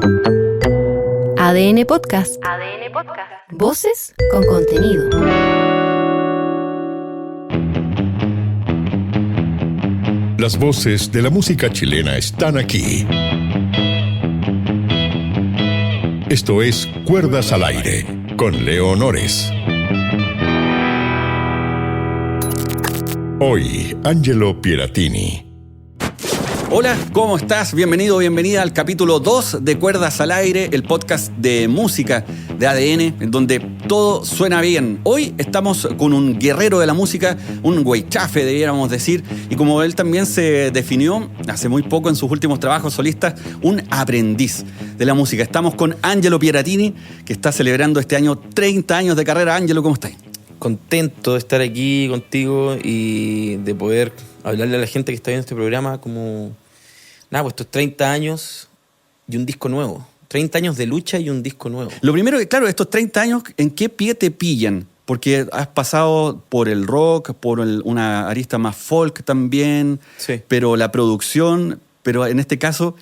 ADN Podcast. ADN Podcast. Voces con contenido. Las voces de la música chilena están aquí. Esto es Cuerdas al Aire, con Leo Honores. Hoy, Angelo Pieratini. Hola, ¿cómo estás? Bienvenido, bienvenida al capítulo 2 de Cuerdas al Aire, el podcast de música de ADN, en donde todo suena bien. Hoy estamos con un guerrero de la música, un huaychafe, debiéramos decir, y como él también se definió hace muy poco en sus últimos trabajos solistas, un aprendiz de la música. Estamos con Angelo Pieratini, que está celebrando este año 30 años de carrera. Angelo, ¿cómo estás? Contento de estar aquí contigo y de poder hablarle a la gente que está viendo este programa como... pues estos 30 años y un disco nuevo. 30 años de lucha y un disco nuevo. Lo primero que, claro, estos 30 años, ¿en qué pie te pillan? Porque has pasado por el rock, por una arista más folk también, Sí. pero la producción, pero en este caso,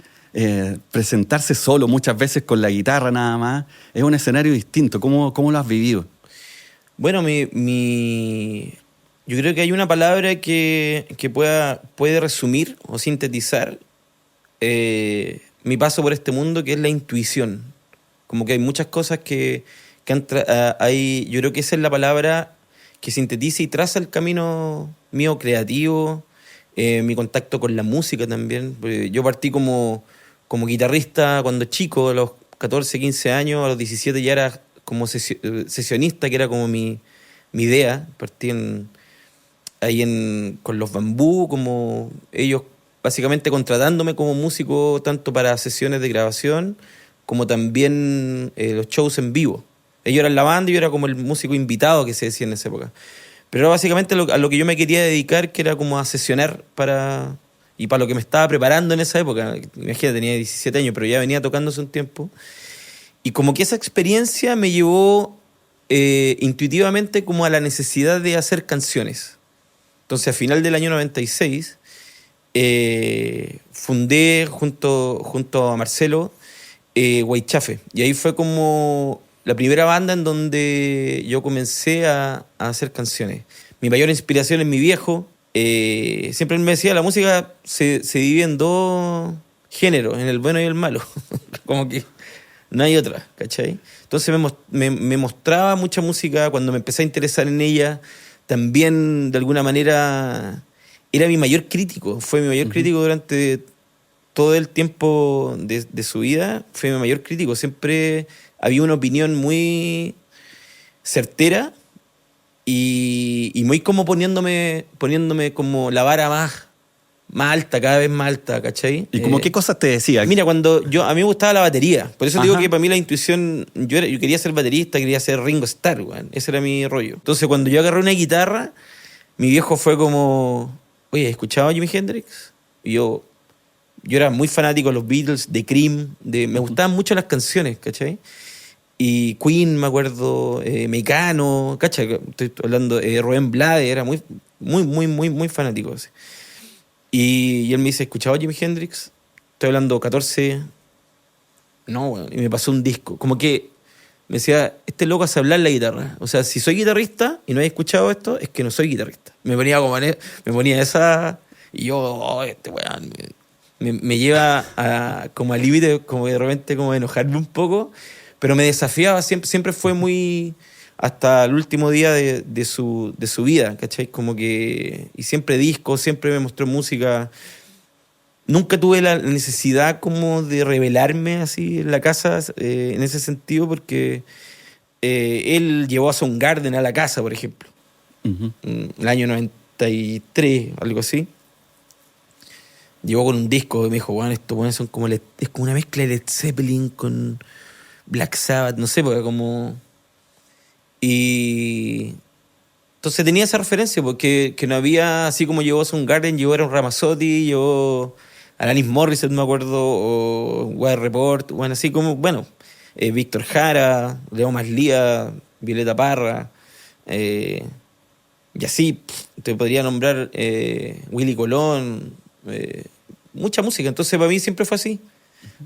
presentarse solo muchas veces con la guitarra nada más, es un escenario distinto. ¿Cómo lo has vivido? Bueno, yo creo que hay una palabra que puede resumir o sintetizar mi paso por este mundo, que es la intuición. Como que hay muchas cosas que hay, yo creo que esa es la palabra que sintetiza y traza el camino mío creativo, mi contacto con la música también. Porque yo partí como guitarrista cuando chico, a los 14, 15 años, a los 17 ya era como sesionista, que era como mi idea. Partí con los Bambú, como ellos básicamente contratándome como músico tanto para sesiones de grabación como también los shows en vivo. Ellos eran la banda y yo era como el músico invitado, que se decía en esa época. Pero era básicamente a lo que yo me quería dedicar, que era como a sesionar para lo que me estaba preparando en esa época. Imagínate, tenía 17 años, pero ya venía tocando hace un tiempo. Y como que esa experiencia me llevó intuitivamente como a la necesidad de hacer canciones. Entonces, a final del año 96, fundé junto a Marcelo Huaychafe. Y ahí fue como la primera banda en donde yo comencé a hacer canciones. Mi mayor inspiración es mi viejo. Siempre él me decía, la música se divide en dos géneros, en el bueno y el malo. Como que no hay otra, ¿cachai? Entonces me mostraba mucha música. Cuando me empecé a interesar en ella, también de alguna manera era mi mayor crítico. Fue mi mayor crítico durante todo el tiempo de su vida. Fue mi mayor crítico. Siempre había una opinión muy certera y muy como poniéndome como la vara más alta, cada vez más alta, ¿cachai? ¿Y como qué cosas te decía? Mira, a mí me gustaba la batería. Por eso digo que para mí la intuición... Yo quería ser baterista, quería ser Ringo Starr, weón. Ese era mi rollo. Entonces, cuando yo agarré una guitarra, mi viejo fue como... Oye, ¿escuchaba a Jimi Hendrix? Y yo era muy fanático de los Beatles, de Cream, me gustaban mucho las canciones, ¿cachai? Y Queen, me acuerdo, Mecano, ¿cachai? Estoy hablando de Rubén Blades, era muy, muy, muy, muy, muy fanático así. Y él me dice, ¿escuchaba a Jimi Hendrix? Estoy hablando 14... No, bueno, y me pasó un disco. Como que me decía, este loco hace hablar la guitarra. O sea, si soy guitarrista y no he escuchado esto, es que no soy guitarrista. Me ponía esa... Y yo, este weón... Me lleva como al límite, como de repente como de enojarme un poco, pero me desafiaba, siempre fue muy... hasta el último día de su vida, ¿cachai? Como que... Y siempre discos, siempre me mostró música. Nunca tuve la necesidad como de revelarme así en la casa, en ese sentido, porque él llevó a Soundgarden a la casa, por ejemplo. El año 93, algo así. Llegó con un disco y me dijo, bueno, estos buenos son como... es como una mezcla de Led Zeppelin con Black Sabbath, no sé, porque como... Y entonces tenía esa referencia, porque que no había, así como llevó Soundgarden, llevó Aaron Ramazzotti, llevó Alanis Morissette, me acuerdo, o Weather Report, bueno, así como, bueno, Víctor Jara, Leo Maslía, Violeta Parra, y así te podría nombrar Willy Colón, mucha música. Entonces para mí siempre fue así.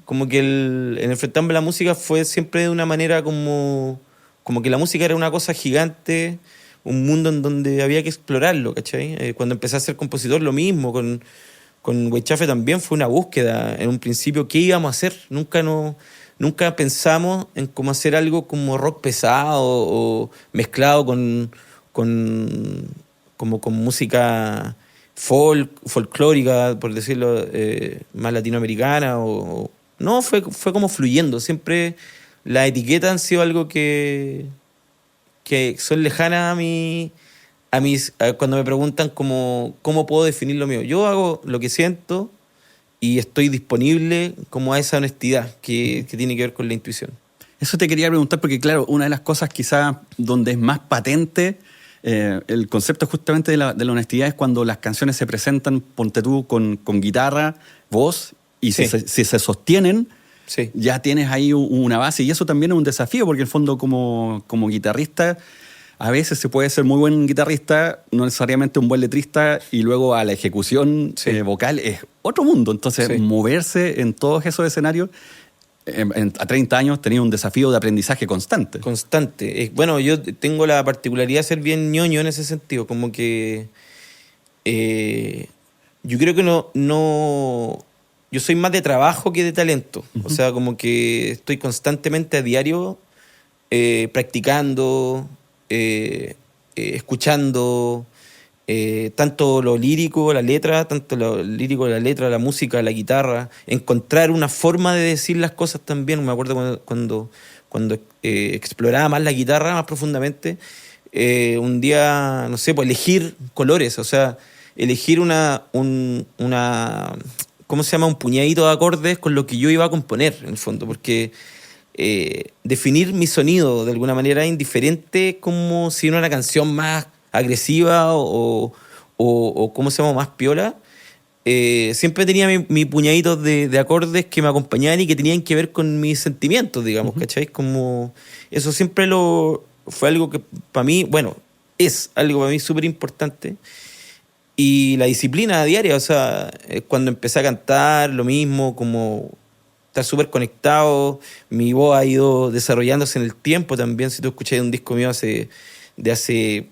como que el enfrentarme a la música fue siempre de una manera como que la música era una cosa gigante, un mundo en donde había que explorarlo, ¿cachai? Cuando empecé a ser compositor, lo mismo, con Weichafe también fue una búsqueda. En un principio, ¿qué íbamos a hacer? Nunca pensamos en cómo hacer algo como rock pesado o mezclado con música folclórica, por decirlo, más latinoamericana. No, fue como fluyendo. Siempre las etiquetas han sido algo que son lejanas cuando me preguntan cómo puedo definir lo mío. Yo hago lo que siento y estoy disponible como a esa honestidad que tiene que ver con la intuición. Eso te quería preguntar porque, claro, una de las cosas quizás donde es más patente el concepto justamente de la honestidad es cuando las canciones se presentan, ponte tú, con guitarra, voz, y Sí. si se sostienen, Sí. ya tienes ahí una base. Y eso también es un desafío porque, en el fondo, como guitarrista, a veces se puede ser muy buen guitarrista, no necesariamente un buen letrista, y luego a la ejecución Sí. vocal es otro mundo. Entonces, Sí. moverse en todos esos escenarios, a 30 años tenía un desafío de aprendizaje constante. Constante. Bueno, yo tengo la particularidad de ser bien ñoño en ese sentido, como que yo creo que no yo soy más de trabajo que de talento. O sea, como que estoy constantemente a diario practicando, escuchando, tanto lo lírico, la letra, la música, la guitarra, encontrar una forma de decir las cosas también. Me acuerdo cuando exploraba más la guitarra más profundamente, un día, no sé, pues elegir colores, o sea, elegir ¿cómo se llama? Un puñadito de acordes con lo que yo iba a componer, en el fondo, porque definir mi sonido de alguna manera indiferente, como si era una canción más agresiva o ¿cómo se llama? Más piola. Siempre tenía mi puñadito de acordes que me acompañaban y que tenían que ver con mis sentimientos, digamos, ¿cachai? Como eso siempre fue algo que para mí, bueno, es algo para mí súper importante. Y la disciplina diaria, o sea, cuando empecé a cantar, lo mismo, como estar súper conectado, mi voz ha ido desarrollándose en el tiempo también. Si tú escuchas un disco mío de hace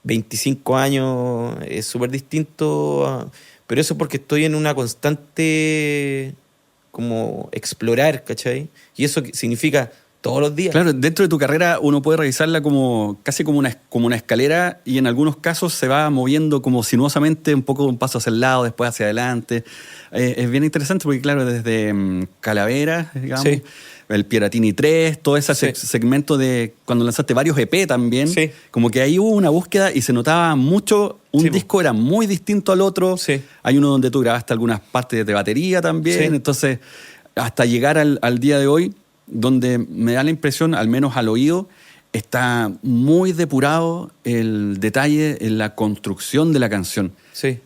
25 años, es súper distinto, pero eso porque estoy en una constante como explorar, ¿cachai? Y eso significa todos los días. Claro, dentro de tu carrera uno puede revisarla casi como una escalera, y en algunos casos se va moviendo como sinuosamente, un poco un paso hacia el lado, después hacia adelante. Es bien interesante porque, claro, desde Calavera, digamos, Sí. el Pieratini 3, todo ese Sí. segmento de cuando lanzaste varios EP también, Sí. como que ahí hubo una búsqueda y se notaba mucho. Un Sí, disco era muy distinto al otro. Sí. Hay uno donde tú grabaste algunas partes de batería también. Sí. Entonces, hasta llegar al día de hoy, donde me da la impresión, al menos al oído, está muy depurado el detalle en la construcción de la canción. Sí.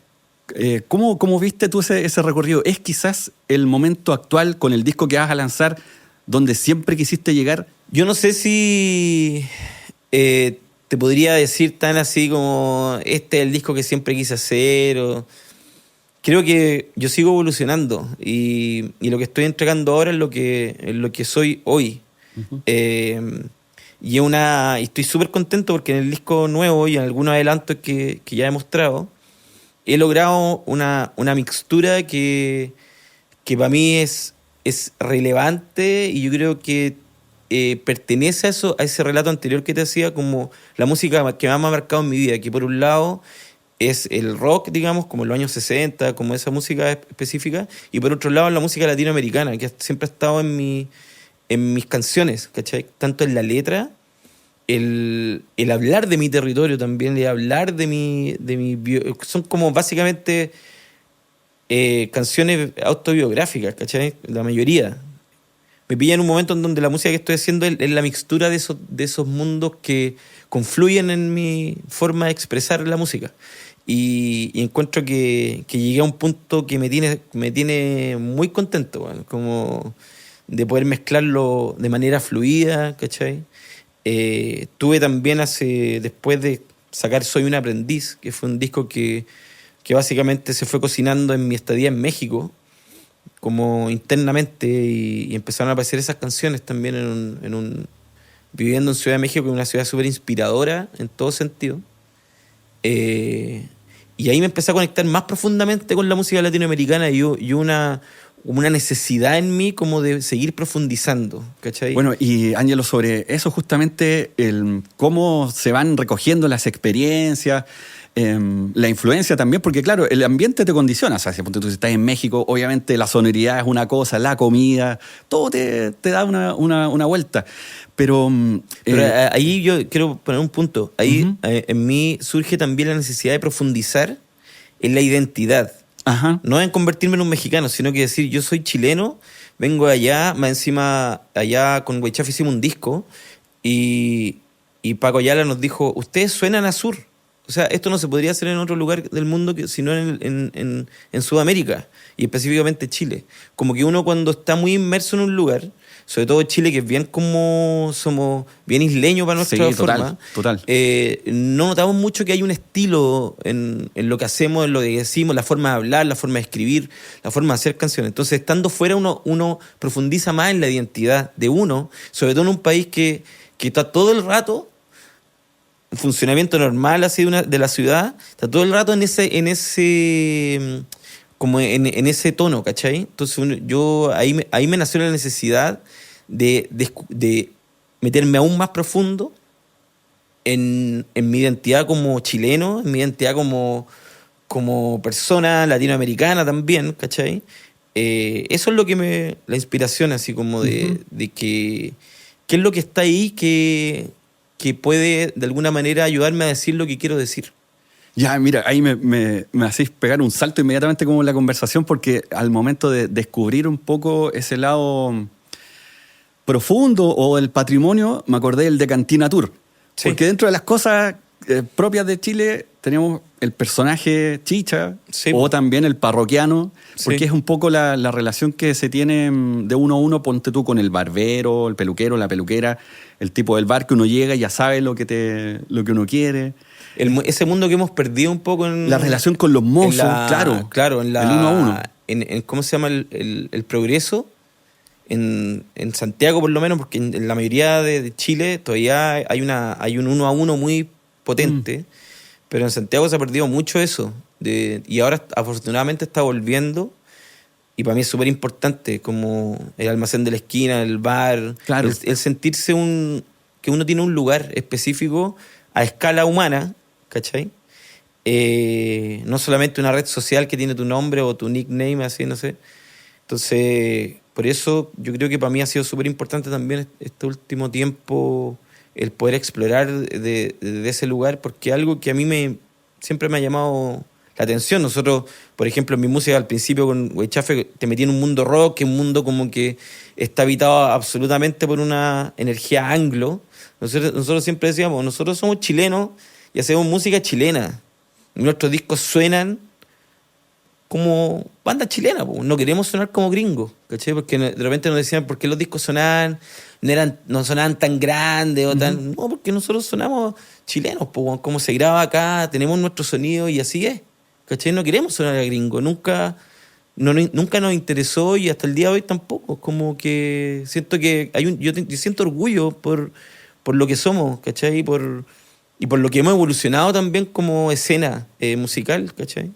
¿Cómo viste tú ese recorrido? ¿Es quizás el momento actual con el disco que vas a lanzar donde siempre quisiste llegar? Yo no sé si te podría decir tan así como este es el disco que siempre quise hacer. Creo que yo sigo evolucionando y lo que estoy entregando ahora es lo que soy hoy. Y estoy súper contento porque en el disco nuevo y en algunos adelantos que ya he mostrado, he logrado una mixtura que para mí es relevante, y yo creo que pertenece a ese relato anterior que te hacía, como la música que más me ha marcado en mi vida, que por un lado es el rock, digamos, como en los años 60, como esa música específica, y por otro lado la música latinoamericana, que siempre ha estado en mis canciones, ¿cachai? Tanto en la letra, el hablar de mi territorio también, el hablar son como básicamente canciones autobiográficas, ¿cachai? La mayoría. Me pilla en un momento en donde la música que estoy haciendo es la mixtura de esos mundos que confluyen en mi forma de expresar la música. Y encuentro que llegué a un punto que me tiene muy contento, bueno, como de poder mezclarlo de manera fluida, ¿cachai? Tuve también después de sacar Soy un aprendiz, que fue un disco que básicamente se fue cocinando en mi estadía en México, como internamente y empezaron a aparecer esas canciones también viviendo en Ciudad de México, que es una ciudad súper inspiradora en todo sentido. Y ahí me empecé a conectar más profundamente con la música latinoamericana y una necesidad en mí como de seguir profundizando, ¿cachai? Bueno, y Ángelo, sobre eso justamente, cómo se van recogiendo las experiencias, la influencia también, porque claro, el ambiente te condiciona. O sea, si tú estás en México, obviamente la sonoridad es una cosa, la comida, todo te da una vuelta. Pero ahí yo quiero poner un punto. Ahí en mí surge también la necesidad de profundizar en la identidad. Ajá. No en convertirme en un mexicano, sino que decir, yo soy chileno, vengo de allá, más encima, allá con Huaychafe hicimos un disco y Paco Ayala nos dijo, ustedes suenan a sur. O sea, esto no se podría hacer en otro lugar del mundo sino en Sudamérica y específicamente Chile. Como que uno cuando está muy inmerso en un lugar, sobre todo Chile, que es bien como somos bien isleños para nuestra forma, total. No notamos mucho que hay un estilo en lo que hacemos, en lo que decimos, la forma de hablar, la forma de escribir, la forma de hacer canciones. Entonces, estando fuera, uno profundiza más en la identidad de uno, sobre todo en un país que está todo el rato, en funcionamiento normal así de la ciudad, está todo el rato en ese como en ese tono, ¿cachai? Entonces ahí me nació la necesidad de meterme aún más profundo en mi identidad como chileno, en mi identidad como persona latinoamericana también, ¿cachai? Eso es lo que la inspiración así como de que qué es lo que está ahí que puede de alguna manera ayudarme a decir lo que quiero decir. Ya, mira, ahí me hacéis pegar un salto inmediatamente como en la conversación, porque al momento de descubrir un poco ese lado profundo o el patrimonio, me acordé del de Cantina Tour. Sí. Porque dentro de las cosas propias de Chile tenemos el personaje chicha, sí, o también el parroquiano, porque sí, es un poco la relación que se tiene de uno a uno, ponte tú, con el barbero, el peluquero, la peluquera, el tipo del bar que uno llega y ya sabe lo que uno quiere. Ese mundo que hemos perdido un poco en... La relación con los mozos, claro. Claro, el uno a uno. En ¿cómo se llama? El progreso. En Santiago, por lo menos, porque en la mayoría de Chile todavía hay un uno a uno muy potente. Pero en Santiago se ha perdido mucho eso. Y ahora, afortunadamente, está volviendo. Y para mí es súper importante, como el almacén de la esquina, el bar. Claro. El sentirse que uno tiene un lugar específico a escala humana, ¿cachai? No solamente una red social que tiene tu nombre o tu nickname, así, no sé. Entonces, por eso yo creo que para mí ha sido súper importante también este último tiempo el poder explorar de ese lugar, porque es algo que a mí siempre me ha llamado la atención. Nosotros, por ejemplo, en mi música al principio con Huaychafe te metí en un mundo rock, que es un mundo como que está habitado absolutamente por una energía anglo. Nosotros siempre decíamos, nosotros somos chilenos y hacemos música chilena. Nuestros discos suenan como banda chilena, no queremos sonar como gringos, ¿cachai? Porque de repente nos decían por qué los discos sonaban, no sonaban tan grandes o tan... No, porque nosotros sonamos chilenos, como se graba acá, tenemos nuestro sonido y así es, ¿cachai? No queremos sonar a gringo, nunca nos interesó y hasta el día de hoy tampoco. Como que siento que yo siento orgullo por lo que somos, ¿cachai? Y por lo que hemos evolucionado también como escena musical, ¿cachai?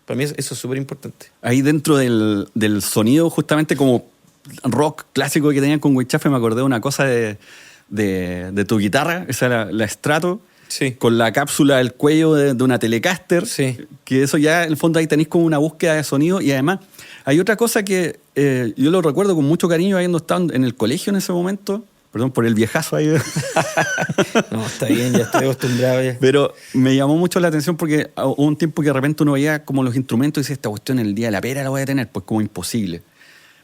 Para mí eso es súper importante. Ahí dentro del sonido, justamente como rock clásico que tenían con Huaychafe, me acordé de una cosa de tu guitarra, esa era la Strato, sí, con la cápsula del cuello de una Telecaster, sí, que eso ya, en el fondo, ahí tenéis como una búsqueda de sonido. Y además, hay otra cosa que yo lo recuerdo con mucho cariño, habiendo estado en el colegio en ese momento. Perdón por el viejazo ahí. No, está bien, ya estoy acostumbrado ya. Pero me llamó mucho la atención porque hubo un tiempo que de repente uno veía como los instrumentos y decía, esta cuestión el día de la pera la voy a tener, pues como imposible.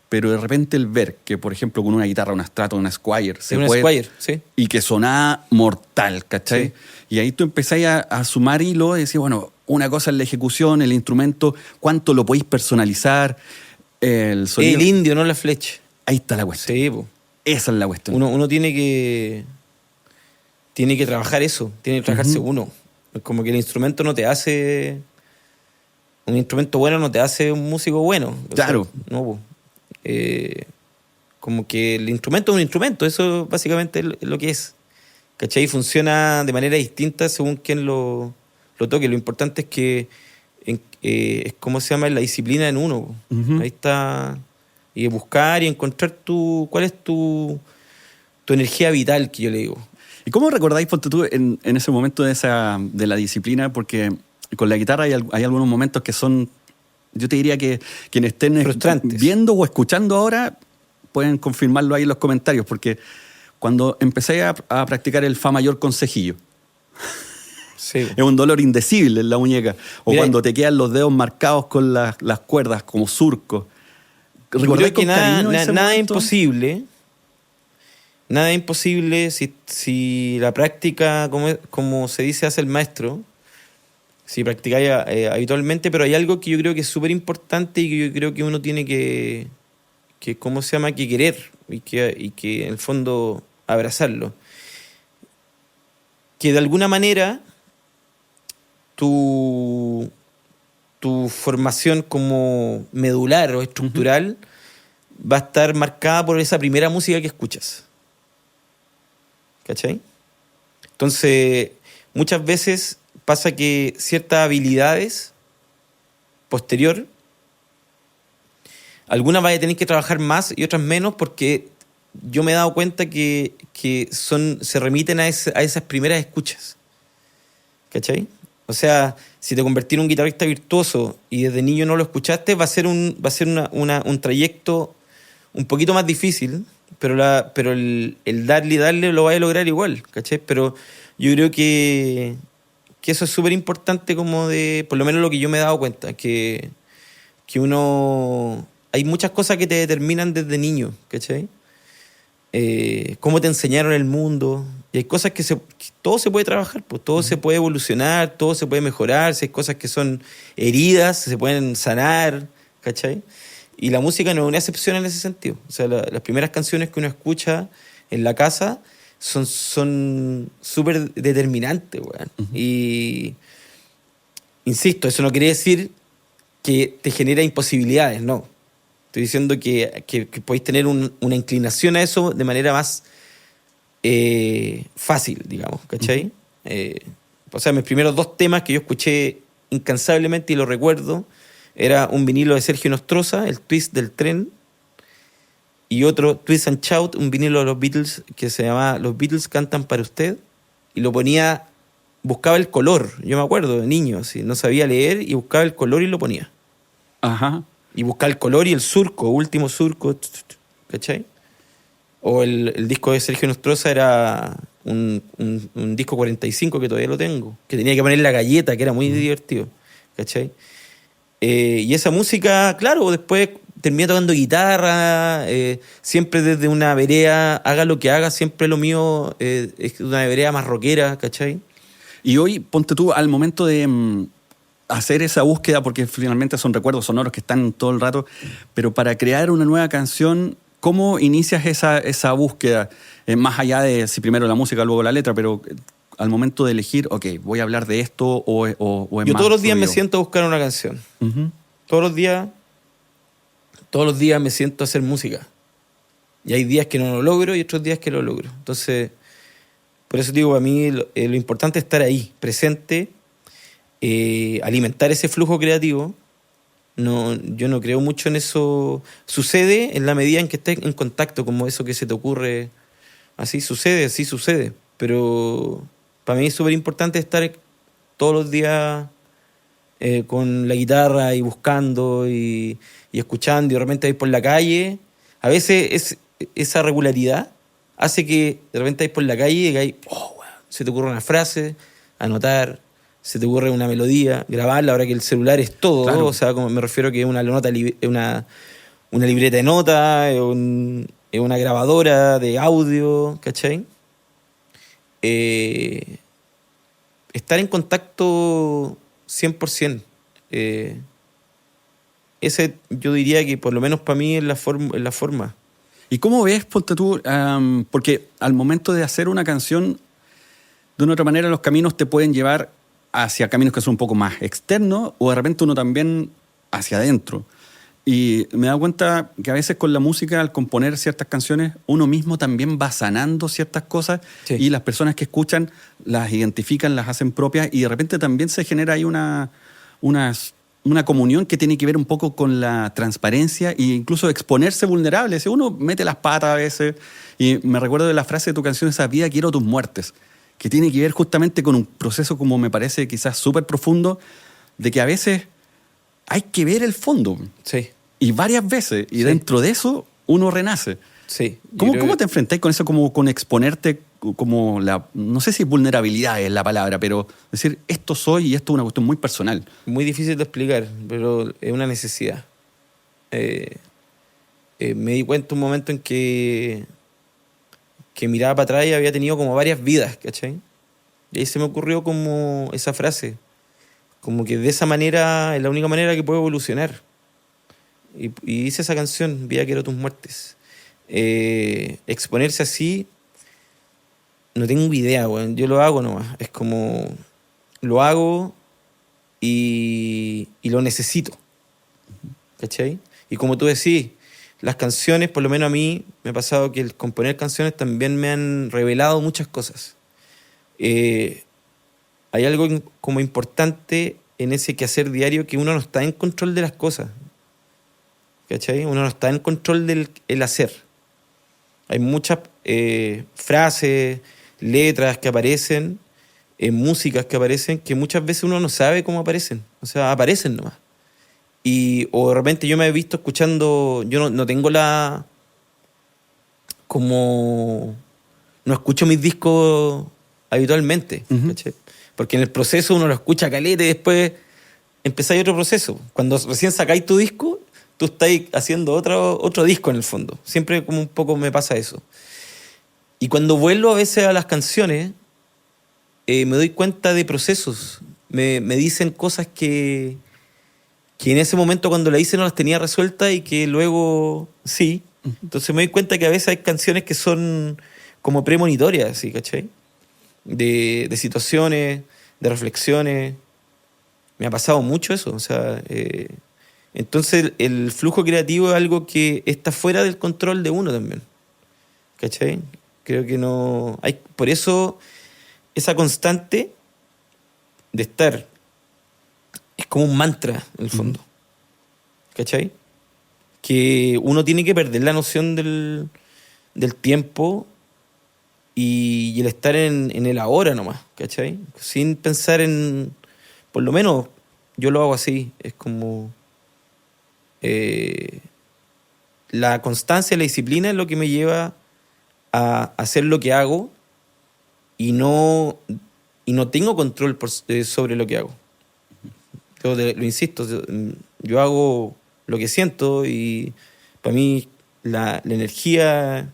Pero de repente el ver que, por ejemplo, con una guitarra, una Strato, una Squier, Squier, sí, y que sonaba mortal, ¿cachai? Sí. Y ahí tú empezás a sumar hilo y decís, bueno, una cosa es la ejecución, el instrumento, cuánto lo podéis personalizar, el sonido. El indio, no la flecha. Ahí está la cuestión. Sí, pues. Esa es la cuestión. Uno tiene que trabajar eso, tiene que trabajarse uno. Como que el instrumento no te hace un instrumento bueno no te hace un músico bueno. Claro. O sea, no, po. Como que el instrumento es un instrumento, eso básicamente es lo que es. ¿Cachai? Funciona de manera distinta según quien lo toque. Lo importante es que es ¿cómo se llama? La disciplina en uno. Uh-huh. Ahí está. Y buscar y encontrar cuál es tu energía vital, que yo le digo. ¿Y cómo recordáis, ponte tú, en ese momento de la disciplina? Porque con la guitarra hay algunos momentos que son, yo te diría que quienes estén frustrantes, viendo o escuchando ahora pueden confirmarlo ahí en los comentarios, porque cuando empecé a practicar el fa mayor con cejillo, sí, es un dolor indecible en la muñeca. O mira, cuando te quedan los dedos marcados con las cuerdas como surcos. Yo creo que nada es imposible. Nada es imposible si la práctica, como se dice, hace el maestro. Si practicáis habitualmente, pero hay algo que yo creo que es súper importante y que yo creo que uno tiene que ¿cómo se llama? Que querer y que en el fondo abrazarlo. Que de alguna manera tu formación como medular o estructural va a estar marcada por esa primera música que escuchas. ¿Cachai? Entonces, muchas veces pasa que ciertas habilidades posterior, algunas vas a tener que trabajar más y otras menos, porque yo me he dado cuenta que se remiten a esas primeras escuchas. ¿Cachai? O sea, si te convertís en un guitarrista virtuoso y desde niño no lo escuchaste, va a ser un trayecto un poquito más difícil, pero el darle lo vas a lograr igual, ¿cachai? Pero yo creo que eso es súper importante, como por lo menos lo que yo me he dado cuenta, que uno... Hay muchas cosas que te determinan desde niño, ¿cachai? Cómo te enseñaron el mundo. Y hay cosas que todo se puede trabajar, pues todo se puede evolucionar, todo se puede mejorar. Si hay cosas que son heridas, se pueden sanar, ¿cachai? Y la música no es una excepción en ese sentido. O sea, las primeras canciones que uno escucha en la casa son súper determinantes, weón. Uh-huh. Y insisto, eso no quiere decir que te genera imposibilidades, no. Estoy diciendo que podéis tener una inclinación a eso de manera más fácil, digamos, ¿cachai? Uh-huh. O sea, mis primeros 2 temas que yo escuché incansablemente y lo recuerdo, era un vinilo de Sergio Nostroza, el Twist del Tren, y otro, Twist and Shout, un vinilo de los Beatles que se llamaba Los Beatles cantan para usted, y lo ponía, buscaba el color, yo me acuerdo de niño, así, no sabía leer, y buscaba el color y lo ponía. Ajá. Y buscaba el color y el surco, último surco, ¿cachai? O el disco de Sergio Nostroza era un disco 45 que todavía lo tengo, que tenía que poner la galleta, que era muy divertido, ¿cachai? Y esa música, claro, después terminé tocando guitarra, siempre desde una vereda, haga lo que haga, siempre lo mío es una vereda más rockera, ¿cachai? Y hoy, ponte tú, al momento de hacer esa búsqueda, porque finalmente son recuerdos sonoros que están todo el rato, pero para crear una nueva canción, ¿cómo inicias esa búsqueda? Más allá de si primero la música, luego la letra, pero al momento de elegir, ok, voy a hablar de esto o es yo más todos los días fluido? me siento a buscar una canción. Uh-huh. Todos los días me siento a hacer música. Y hay días que no lo logro y otros días que lo logro. Entonces, por eso digo, para mí lo importante es estar ahí, presente, alimentar ese flujo creativo. Yo no creo mucho en eso. Sucede en la medida en que estés en contacto, como eso que se te ocurre. Así sucede. Pero para mí es súper importante estar todos los días con la guitarra y buscando y escuchando, y de repente vais por la calle. A veces esa regularidad hace que de repente vais por la calle y digáis, se te ocurre una frase, anotar, se te ocurre una melodía, grabarla, ahora que el celular es todo, claro. O sea, como me refiero que una libreta de notas, es una grabadora de audio, ¿cachai? Estar en contacto 100%. Ese yo diría que por lo menos para mí es la forma. ¿Y cómo ves, ponte tú, porque al momento de hacer una canción, de una otra manera los caminos te pueden llevar hacia caminos que son un poco más externos o de repente uno también hacia adentro. Y me he dado cuenta que a veces con la música, al componer ciertas canciones, uno mismo también va sanando ciertas cosas y las personas que escuchan las identifican, las hacen propias y de repente también se genera ahí una comunión que tiene que ver un poco con la transparencia e incluso exponerse vulnerable. Si uno mete las patas a veces, y me recuerdo de la frase de tu canción, esa vida quiero tus muertes, que tiene que ver justamente con un proceso como me parece quizás súper profundo, de que a veces hay que ver el fondo. Sí. Y varias veces, y dentro de eso uno renace. Sí. ¿Cómo te enfrentáis con eso, como con exponerte, como no sé si vulnerabilidad es la palabra, pero decir, esto soy y esto es una cuestión muy personal? Muy difícil de explicar, pero es una necesidad. Me di cuenta un momento en que miraba para atrás y había tenido como varias vidas, ¿cachai? Y ahí se me ocurrió como esa frase, como que de esa manera es la única manera que puedo evolucionar. Y hice esa canción, Vida quiero tus muertes. Exponerse así, no tengo idea, weón. Yo lo hago nomás. Es como, lo hago y lo necesito. ¿Cachai? Y como tú decís, las canciones, por lo menos a mí, me ha pasado que el componer canciones también me han revelado muchas cosas. Hay algo como importante en ese quehacer diario, que uno no está en control de las cosas. ¿Cachai? Uno no está en control del hacer. Hay muchas frases, letras que aparecen, músicas que aparecen, que muchas veces uno no sabe cómo aparecen. O sea, aparecen nomás. O de repente yo me he visto escuchando, yo no tengo no escucho mis discos habitualmente, ¿cachai? Porque en el proceso uno lo escucha caleta y después empezáis otro proceso. Cuando recién sacáis tu disco, tú estás haciendo otro disco en el fondo. Siempre como un poco me pasa eso. Y cuando vuelvo a veces a las canciones, me doy cuenta de procesos. Me dicen cosas que en ese momento cuando la hice no las tenía resueltas y que luego sí. Entonces me doy cuenta que a veces hay canciones que son como premonitorias, ¿sí? ¿Cachai? De situaciones, de reflexiones. Me ha pasado mucho eso. O sea, entonces el flujo creativo es algo que está fuera del control de uno también. ¿Cachai? Creo que no hay. Por eso esa constante de estar es como un mantra en el fondo. ¿Cachai? Que uno tiene que perder la noción del tiempo y el estar en el ahora nomás, ¿cachai? Sin pensar en. Por lo menos yo lo hago así. Es como. La constancia y la disciplina es lo que me lleva a hacer lo que hago y no tengo control sobre lo que hago. Lo insisto, yo hago lo que siento y para mí la energía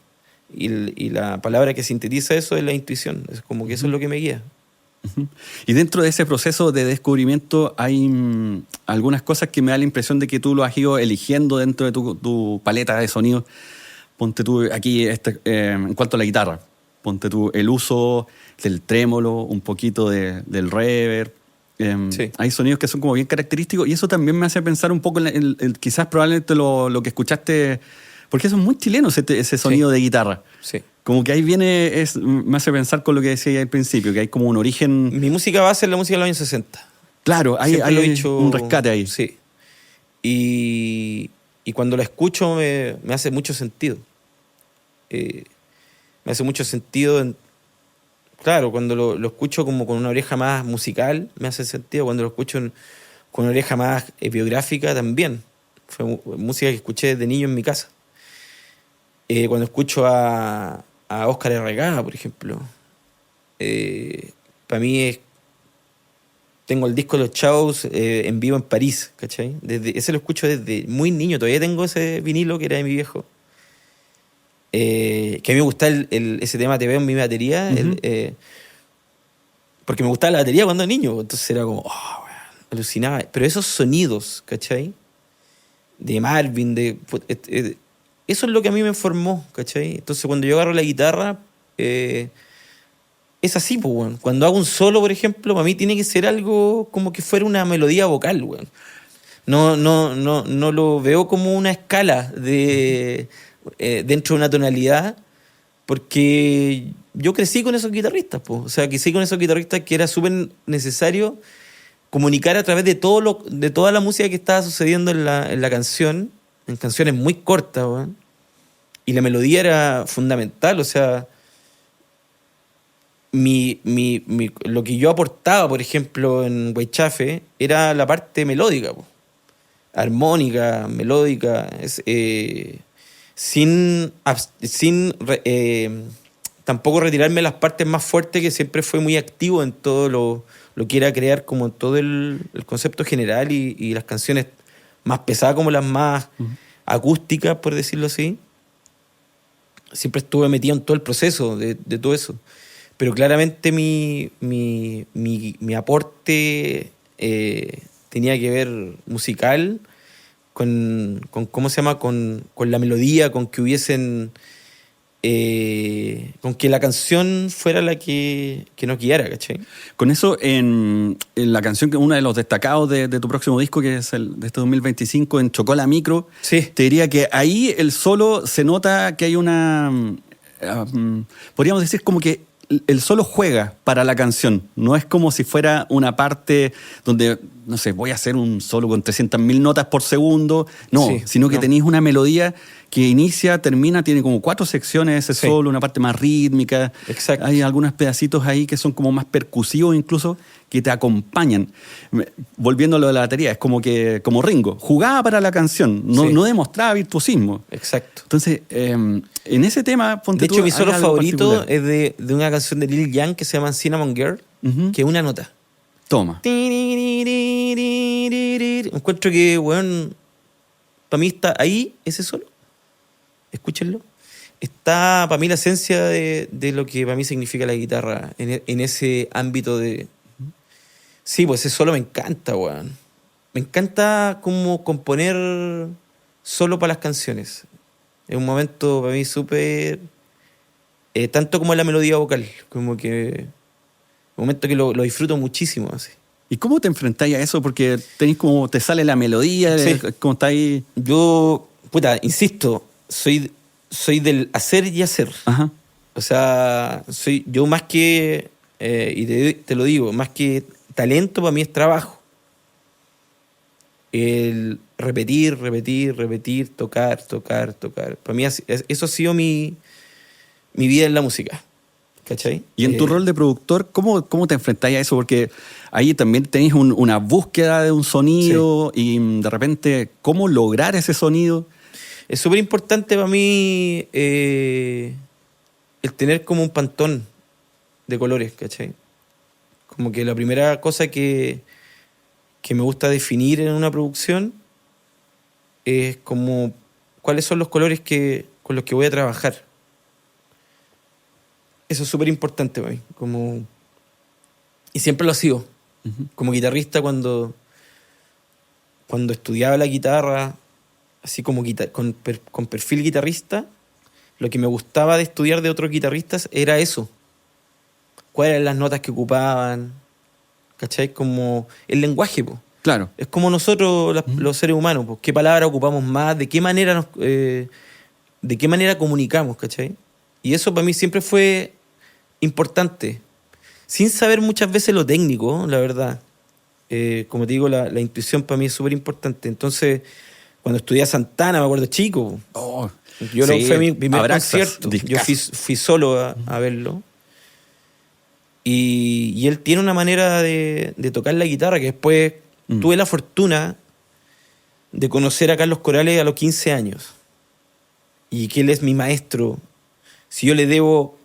y la palabra que sintetiza eso es la intuición. Es como que eso es lo que me guía. Y dentro de ese proceso de descubrimiento hay algunas cosas que me da la impresión de que tú lo has ido eligiendo dentro de tu paleta de sonidos. Ponte tú aquí, en cuanto a la guitarra, ponte tú el uso del trémolo, un poquito del reverb. Sí. Hay sonidos que son como bien característicos y eso también me hace pensar un poco quizás probablemente lo que escuchaste, porque eso es muy chileno ese sonido de guitarra. Sí. Como que ahí me hace pensar con lo que decía al principio, que hay como un origen. Mi música base es la música de los años 60. Claro, hay un rescate ahí. Sí. Y cuando la escucho me hace mucho sentido. Me hace mucho sentido. Claro, cuando lo escucho como con una oreja más musical, me hace sentido. Cuando lo escucho con una oreja más biográfica, también. Fue música que escuché desde niño en mi casa. Cuando escucho a Óscar Herrregada, por ejemplo, para mí tengo el disco de los Chavos en vivo en París, ¿cachai? Ese lo escucho desde muy niño. Todavía tengo ese vinilo que era de mi viejo. Que a mí me gusta ese tema Te veo en mi batería, porque me gustaba la batería cuando era niño, entonces era como, alucinaba. Pero esos sonidos, ¿cachai? De Marvin, eso es lo que a mí me formó, ¿cachai? Entonces cuando yo agarro la guitarra, es así, pues, weón. Cuando hago un solo, por ejemplo, para mí tiene que ser algo como que fuera una melodía vocal, weón. No lo veo como una escala dentro de una tonalidad, porque yo crecí con esos guitarristas, pues. O sea, crecí con esos guitarristas que era súper necesario comunicar a través de toda la música que estaba sucediendo en la canción, en canciones muy cortas, weón. Y la melodía era fundamental, o sea, lo que yo aportaba, por ejemplo, en Weichafe, era la parte melódica, po. Armónica, melódica, sin tampoco retirarme las partes más fuertes, que siempre fue muy activo en todo lo que era crear como todo el concepto general y las canciones más pesadas como las más acústicas, por decirlo así. Siempre estuve metido en todo el proceso de todo eso. Pero claramente mi aporte tenía que ver musical con ¿cómo se llama? Con la melodía, con que hubiesen... con que la canción fuera la que nos guiara, ¿cachai? Con eso, en la canción, que uno de los destacados de tu próximo disco, que es el de este 2025, en Chocó la Micro, Sí. te diría que ahí el solo se nota que hay una... podríamos decir como que el solo juega para la canción. No es como si fuera una parte donde, no sé, voy a hacer un solo con 300.000 notas por segundo. No, Sí, sino que no. tenéis una melodía que inicia, termina, tiene como 4 secciones ese Sí. solo, una parte más rítmica. Exacto. Hay algunos pedacitos ahí que son como más percusivos incluso, que te acompañan. Volviendo a lo de la batería, es como Ringo, jugaba para la canción, no, Sí. no demostraba virtuosismo. Exacto. Entonces, en ese tema, ponte De tú, hecho, mi hay solo algo favorito particular. es de una canción de Lil Jon que se llama Cinnamon Girl, Ujú. que es una nota. Toma. Encuentro que, weón, para mí está ahí, ese solo. Escúchenlo. Está, para mí, la esencia de lo que para mí significa la guitarra en ese ámbito de... Sí, pues ese solo me encanta, weón. Me encanta como componer solo para las canciones. Es un momento para mí súper... tanto como la melodía vocal, como que... Un momento que lo disfruto muchísimo, así. ¿Y cómo te enfrentáis a eso? Porque tenéis como, te sale la melodía, Sí. como está ahí. Yo, puta, insisto, soy del hacer y hacer. Ajá. O sea, soy yo más que, y te lo digo, más que talento, para mí es trabajo. El repetir, tocar. Para mí eso ha sido mi vida en la música. ¿Cachai? Y en tu rol de productor, ¿cómo te enfrentáis a eso? Porque ahí también tenéis una búsqueda de un sonido y de repente, ¿cómo lograr ese sonido? Es súper importante para mí el tener como un pantón de colores, ¿cachai? Como que la primera cosa que me gusta definir en una producción es como cuáles son los colores con los que voy a trabajar. Eso es súper importante para mí. Y siempre lo ha sido. Uh-huh. Como guitarrista, cuando estudiaba la guitarra, así como con perfil guitarrista, lo que me gustaba de estudiar de otros guitarristas era eso. ¿Cuáles eran las notas que ocupaban? ¿Cachai? Como el lenguaje, po. Claro. Es como nosotros, los seres humanos, po. ¿Qué palabras ocupamos más? ¿De qué manera comunicamos? ¿Cachai? Y eso para mí siempre fue importante. Sin saber muchas veces lo técnico, la verdad. Como te digo, la intuición para mí es súper importante. Entonces, cuando estudié a Santana, me acuerdo chico. Oh, Fue mi primer Abraxas, concierto. discazo. Yo fui solo a verlo. Y él tiene una manera de tocar la guitarra que después tuve la fortuna de conocer a Carlos Corales a los 15 años. Y que él es mi maestro. Si yo le debo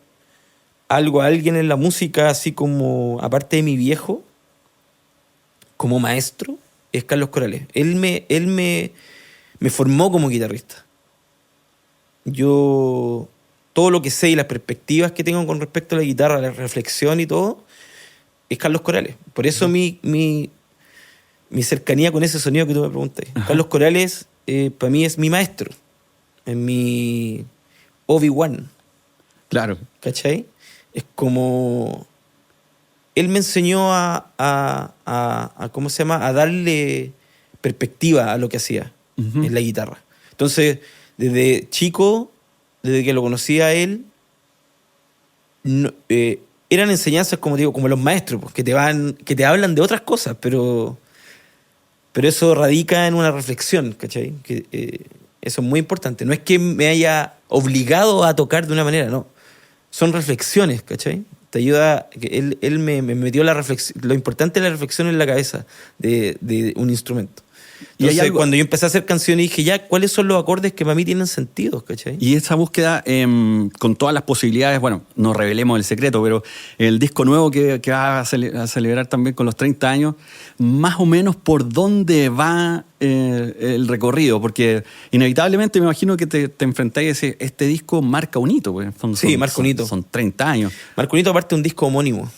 algo a alguien en la música, así como, aparte de mi viejo, como maestro, es Carlos Corales. Él me formó como guitarrista. Yo, todo lo que sé y las perspectivas que tengo con respecto a la guitarra, la reflexión y todo, es Carlos Corales. Por eso mi cercanía con ese sonido que tú me preguntas. Carlos Corales, para mí, es mi maestro. Es mi Obi-Wan. Claro. ¿Cachai? Es como... Él me enseñó a ¿cómo se llama? A darle perspectiva a lo que hacía en la guitarra. Entonces, desde chico, desde que lo conocí a él, eran enseñanzas, como digo, como los maestros, pues, que te hablan de otras cosas, pero eso radica en una reflexión, ¿cachai? Eso es muy importante. No es que me haya obligado a tocar de una manera, no. Son reflexiones, ¿cachai? Te ayuda, él me metió la reflexión, lo importante es la reflexión en la cabeza de un instrumento. Entonces, cuando yo empecé a hacer canciones, dije, ya, ¿cuáles son los acordes que para mí tienen sentido? ¿Cachai? Y esa búsqueda, con todas las posibilidades, bueno, no revelemos el secreto, pero el disco nuevo que vas a celebrar también con los 30 años, más o menos por dónde va el recorrido, porque inevitablemente me imagino que te enfrentáis a este disco marca un hito. Pues. Marca un hito. Son 30 años. Marca un hito, aparte un disco homónimo.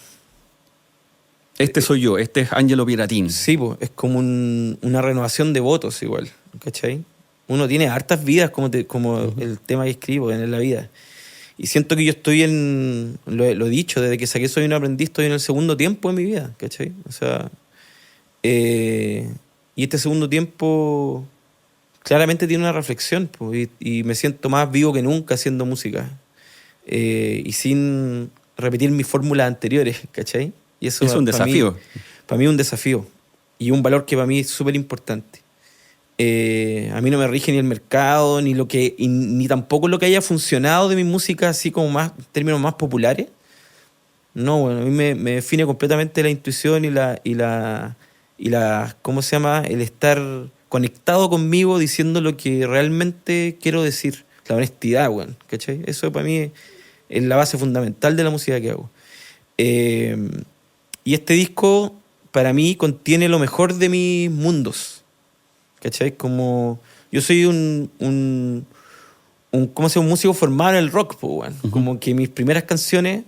Este soy yo, este es Angelo Piratín. Sí, pues, es como una renovación de votos igual, ¿cachai? Uno tiene hartas vidas como el tema que escribo en la vida. Y siento que yo estoy lo he dicho, desde que saqué Soy un aprendiz, estoy en el segundo tiempo de mi vida, ¿cachai? O sea, y este segundo tiempo claramente tiene una reflexión, pues, y me siento más vivo que nunca haciendo música. Y sin repetir mis fórmulas anteriores, ¿cachai? Y eso es un desafío. Para mí es un desafío. Y un valor que para mí es súper importante. A mí no me rige ni el mercado, ni tampoco lo que haya funcionado de mi música, así como más términos más populares. No, bueno, a mí me define completamente la intuición y la ¿cómo se llama? El estar conectado conmigo diciendo lo que realmente quiero decir. La honestidad, bueno, ¿cachai? Eso para mí es la base fundamental de la música que hago. Y este disco, para mí, contiene lo mejor de mis mundos. ¿Cachai? Como... Yo soy un músico formado en el rock, pues, bueno. Como que mis primeras canciones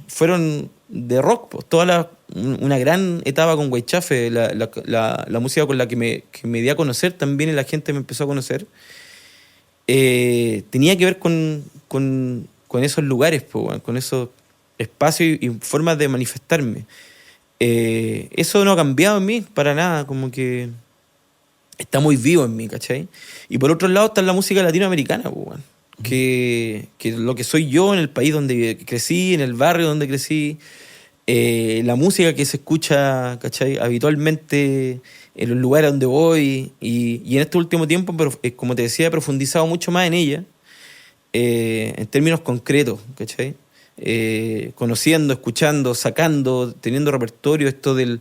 fueron de rock, pues. Una gran etapa con Guaychafe, la música con la que me di a conocer también y la gente me empezó a conocer. Tenía que ver con esos lugares, pues, bueno, con esos espacios y formas de manifestarme. Eso no ha cambiado en mí para nada, como que está muy vivo en mí, ¿cachai? Y por otro lado está la música latinoamericana, pues, bueno, que lo que soy yo en el país donde crecí, en el barrio donde crecí, la música que se escucha, ¿cachai? Habitualmente en los lugares donde voy, y en este último tiempo, pero, como te decía, he profundizado mucho más en ella, en términos concretos, ¿cachai? Conociendo, escuchando, sacando, teniendo repertorio. Esto de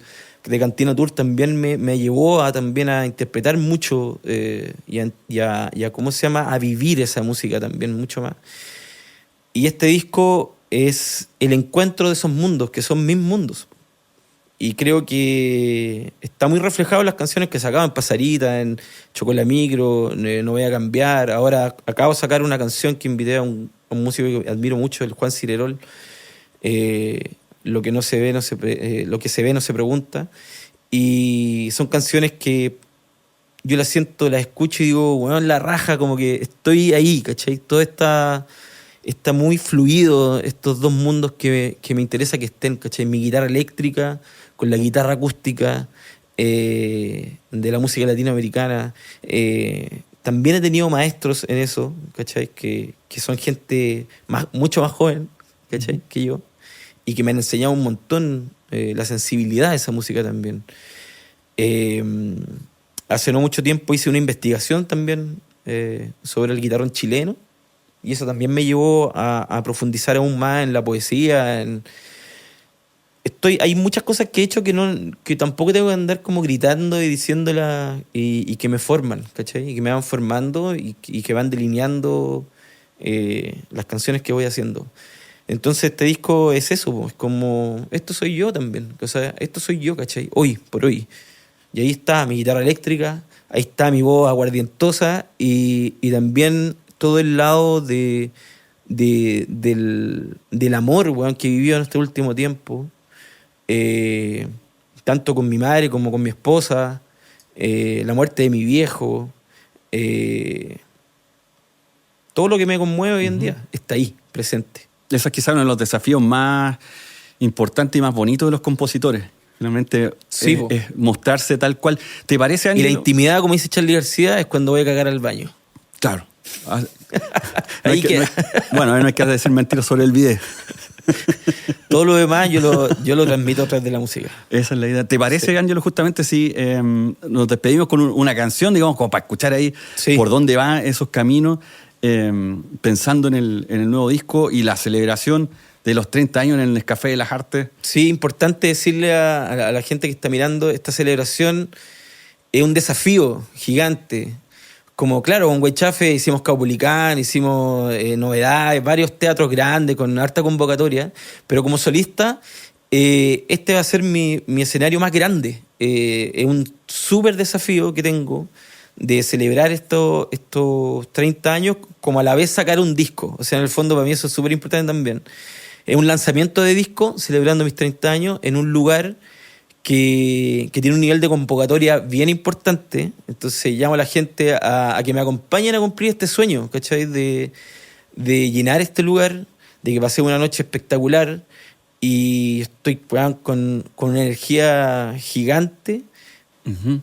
Cantina Tour también me llevó también a interpretar mucho y a ¿cómo se llama? A vivir esa música también mucho más. Y este disco es el encuentro de esos mundos, que son mis mundos. Y creo que está muy reflejado en las canciones que sacaba en Pasarita, en Chocolamicro, No Voy a Cambiar. Ahora acabo de sacar una canción que invité a un músico que admiro mucho, el Juan Cirerol. Lo que se ve no se pregunta. Y son canciones que yo las siento, las escucho y digo, bueno, la raja, como que estoy ahí, ¿cachai? Todo está muy fluido, estos dos mundos que me interesa que estén, ¿cachai? Mi guitarra eléctrica con la guitarra acústica de la música latinoamericana. También he tenido maestros en eso, ¿cachai? Que son gente mucho más joven, ¿cachai? Que yo, y que me han enseñado un montón la sensibilidad de esa música también. Hace no mucho tiempo hice una investigación también sobre el guitarrón chileno, y eso también me llevó a profundizar aún más en la poesía. Hay muchas cosas que he hecho que tampoco tengo que andar como gritando y diciéndolas, y que me forman, ¿cachai? Y que me van formando y que van delineando las canciones que voy haciendo. Entonces este disco es eso, es como, esto soy yo también, o sea, esto soy yo, ¿cachai? Hoy, por hoy. Y ahí está mi guitarra eléctrica, ahí está mi voz aguardientosa, y también todo el lado del amor, weón, que vivió en este último tiempo, tanto con mi madre como con mi esposa, la muerte de mi viejo, todo lo que me conmueve hoy en día está ahí, presente. Ese es quizás uno de los desafíos más importantes y más bonitos de los compositores. Finalmente, Sí, es mostrarse tal cual. ¿Te parece, Y Ángelo? la intimidad, como dice Charly García, es cuando voy a cagar al baño. Claro. No Ahí hay que- queda. no hay que decir mentiras sobre el video. Todo lo demás yo lo transmito a través de la música. Esa es la idea. ¿Te parece, Ángelo, justamente si nos despedimos con una canción, digamos, como para escuchar ahí Sí. por dónde van esos caminos, pensando en el nuevo disco y la celebración de los 30 años en el Nescafé de las Artes? Sí, importante decirle a la gente que está mirando, esta celebración es un desafío gigante. Como, claro, con Huaychafe hicimos Caupolicán, hicimos Novedades, varios teatros grandes con harta convocatoria, pero como solista, este va a ser mi escenario más grande. Es un súper desafío que tengo de celebrar estos 30 años, como a la vez sacar un disco. O sea, en el fondo para mí eso es súper importante también. Es un lanzamiento de disco celebrando mis 30 años en un lugar que tiene un nivel de convocatoria bien importante. Entonces llamo a la gente a que me acompañen a cumplir este sueño, ¿cachai? De llenar este lugar, de que pase una noche espectacular, y estoy con una energía gigante. Ujú.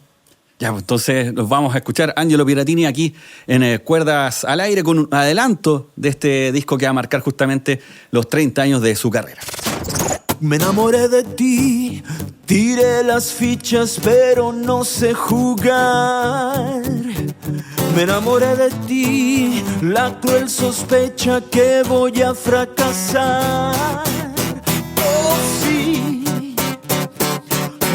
Ya, pues entonces nos vamos a escuchar Angelo Piratini aquí en Cuerdas al Aire con un adelanto de este disco que va a marcar justamente los 30 años de su carrera. Me enamoré de ti, tiré las fichas pero no sé jugar. Me enamoré de ti, la cruel sospecha que voy a fracasar. Oh sí,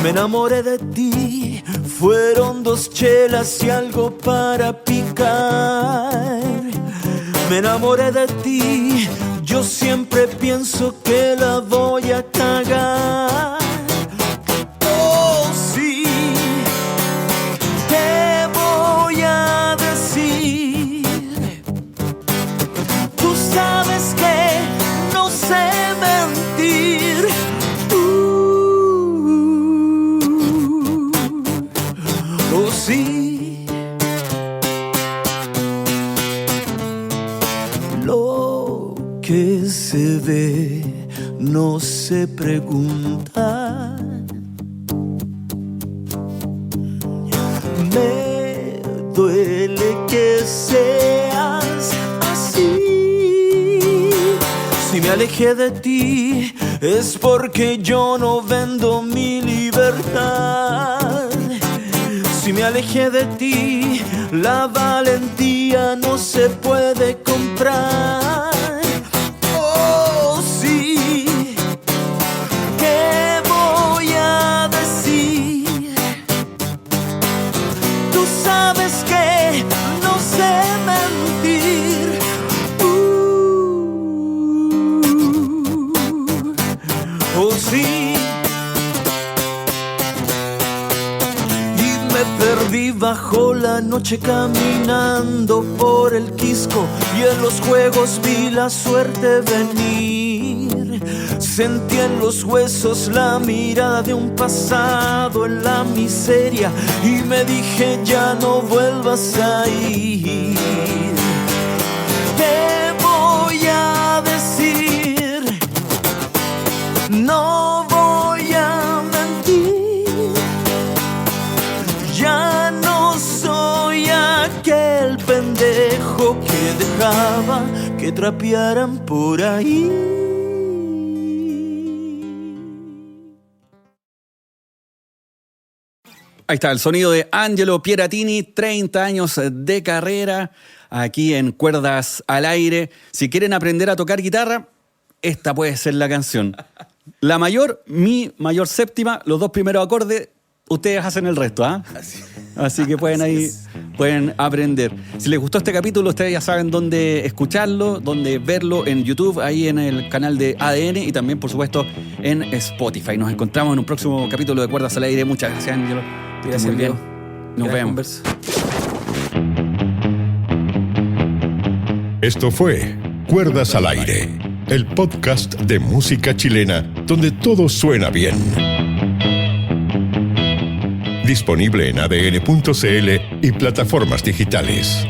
me enamoré de ti, fueron 2 chelas y algo para picar. Me enamoré de ti, yo siempre pienso que la voy a cagar. Oh sí, te voy a decir, tú sabes que no sé mentir. Oh sí, lo que se ve no se pregunta. Me duele que seas así. Si me alejé de ti es porque yo no vendo mi libertad. Si me alejé de ti, la valentía no se puede comprar. Oh, sí, ¿qué voy a decir? Tú sabes que no sé mentir. Oh, sí. Perdí bajo la noche caminando por el Quisco y en los juegos vi la suerte venir. Sentí en los huesos la mirada de un pasado en la miseria y me dije ya no vuelvas a ir. Te voy a decir, no voy a mentir. Ya no soy aquel pendejo que dejaba que trapearan por ahí. Ahí está el sonido de Angelo Piratini, 30 años de carrera aquí en Cuerdas al Aire. Si quieren aprender a tocar guitarra, esta puede ser la canción. La mayor, mi mayor séptima, los 2 primeros acordes, ustedes hacen el resto, ¿ah? Así que pueden aprender. Si les gustó este capítulo, ustedes ya saben dónde escucharlo, dónde verlo en YouTube, ahí en el canal de ADN y también, por supuesto, en Spotify. Nos encontramos en un próximo capítulo de Cuerdas al Aire. Muchas gracias, Ángelo. Gracias, Muy bien. Leo. Nos Gran vemos. conversa. Esto fue Cuerdas al Aire, el podcast de música chilena donde todo suena bien. Disponible en adn.cl y plataformas digitales.